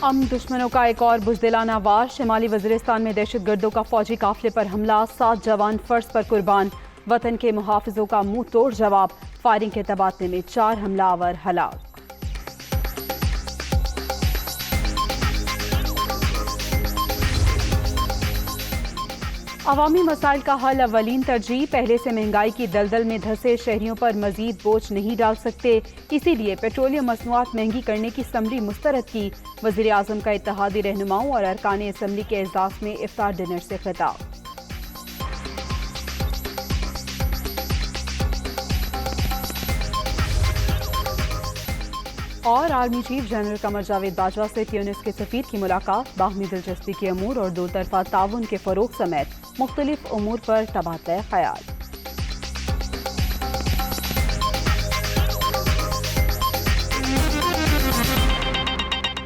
हम दुश्मनों का एक और बुज़दिलाना वार। शिमाली वज़ीरिस्तान में दहशतगर्दों का फौजी काफिले पर हमला, 7 जवान फर्ज पर कुर्बान। वतन के मुहाफिजों का मुंह तोड़ जवाब, फायरिंग के तबादले में 4 हमलावर हलाक। अवामी मसाइल का हल अवलीन तरजीह, पहले से महंगाई की दलदल में धंसे शहरियों पर मजीद बोझ नहीं डाल सकते, इसीलिए पेट्रोलियम मसनूआत महंगी करने की समरी मुस्तरद की। वज़ीर आज़म का इत्तेहादी रहनुमाओं और अरकान असम्बली के एजाज़ में इफ्तार डिनर से खिताब। और army chief general Qamar Javed Bajwa से ट्यूनिस के सफीर की मुलाकात, बाहमी दिलचस्पी के अमूर और दो तरफा ताउन के फरोग समेत मुख्तलिफ उमूर पर तबादला ख्याल।